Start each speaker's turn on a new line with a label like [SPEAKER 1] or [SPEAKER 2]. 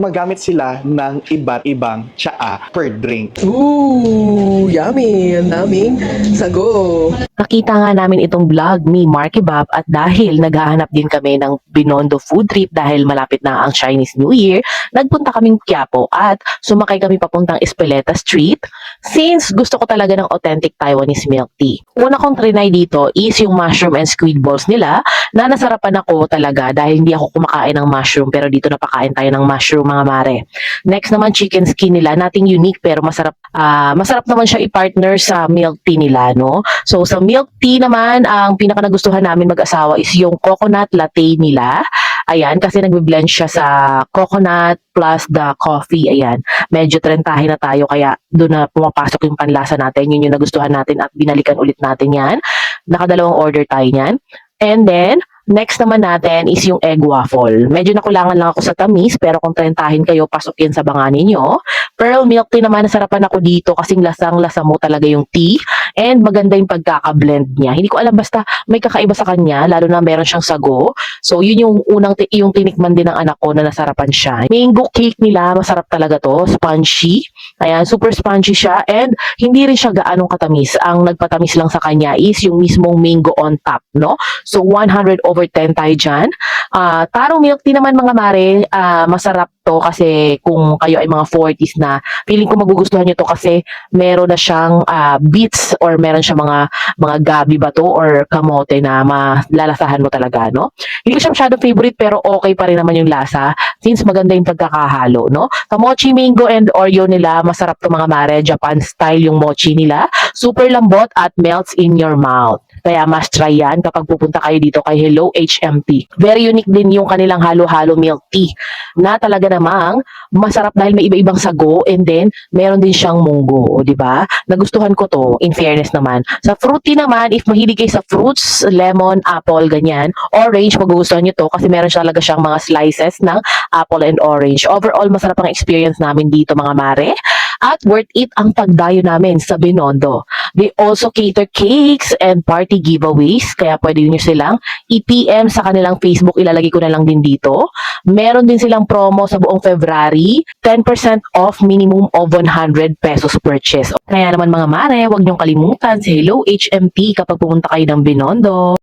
[SPEAKER 1] Magamit sila ng iba't ibang tsaa per drink.
[SPEAKER 2] Ooh, yummy! Ang daming sago.
[SPEAKER 3] Nakita nga namin itong vlog ni Marky Bob at dahil naghahanap din kami ng Binondo food trip dahil malapit na ang Chinese New Year, nagpunta kaming Quiapo at sumakay kami papuntang Espeleta Street since gusto ko talaga ng authentic Taiwanese milk tea. Una kong trinay dito is yung mushroom and squid balls nila na nasarapan ako talaga dahil hindi ako kumakain ng mushroom pero dito napakain tayo ng mushroom mga mare. Next naman chicken skin nila, nothing unique pero masarap. Masarap naman siya i-partner sa milk tea nila, no? So sa milk tea naman, ang pinaka nagustuhan namin mag-asawa is yung coconut latte nila. Ayan, kasi nagbe-blend siya sa coconut plus the coffee. Ayan, medyo trentahin na tayo kaya doon na pumapasok yung panlasa natin. Yun yung nagustuhan natin at binalikan ulit natin yan. Nakadalawang order tayo yan. And then, next naman natin is yung egg waffle. Medyo nakulangan lang ako sa tamis, pero kung trentahin kayo, pasok yan sa banga ninyo. Pearl milk tea naman, nasarapan ako dito kasing lasang-lasa mo talaga yung tea. And maganda yung pagkaka-blend niya. Hindi ko alam, basta may kakaiba sa kanya, lalo na meron siyang sago. So, yun yung unang yung tinikman din ng anak ko na nasarapan siya. Mango cake nila, masarap talaga to. Spongy. Ayan, super spongy siya. And hindi rin siya gaanong katamis. Ang nagpatamis lang sa kanya is yung mismong mango on top, no? So, 100/10 tayo dyan. Taro milk tea naman mga mare, masarap to kasi kung kayo ay mga 40s na, feeling ko magugustuhan nyo to kasi meron na siyang beets or meron siya mga gabi ba to or kamote na malalasahan mo talaga, no? Hindi ko siya masyadong favorite pero okay pa rin naman yung lasa since maganda yung pagkakahalo, no? Mochi mango and Oreo nila, masarap to mga mare, Japan style yung mochi nila. Super lambot at melts in your mouth. Kaya must try yan kapag pupunta kayo dito kay Hello HMT. Very unique din yung kanilang halo-halo milk tea na talaga namang masarap dahil may iba-ibang sago and then meron din siyang munggo, di ba? Nagustuhan ko to, in fairness naman. Sa fruity naman, if mahilig kayo sa fruits, lemon, apple, ganyan, orange, magugustuhan nyo to kasi meron siya talaga siyang mga slices ng apple and orange. Overall, masarap ang experience namin dito mga mare. At worth it ang pagdayo namin sa Binondo. They also cater cakes and party giveaways, kaya pwede nyo silang i-PM sa kanilang Facebook, ilalagay ko na lang din dito. Meron din silang promo sa buong February, 10% off minimum of 100 pesos purchase. Kaya naman mga mare, huwag nyong kalimutan si Hello HMT kapag pumunta kayo ng Binondo.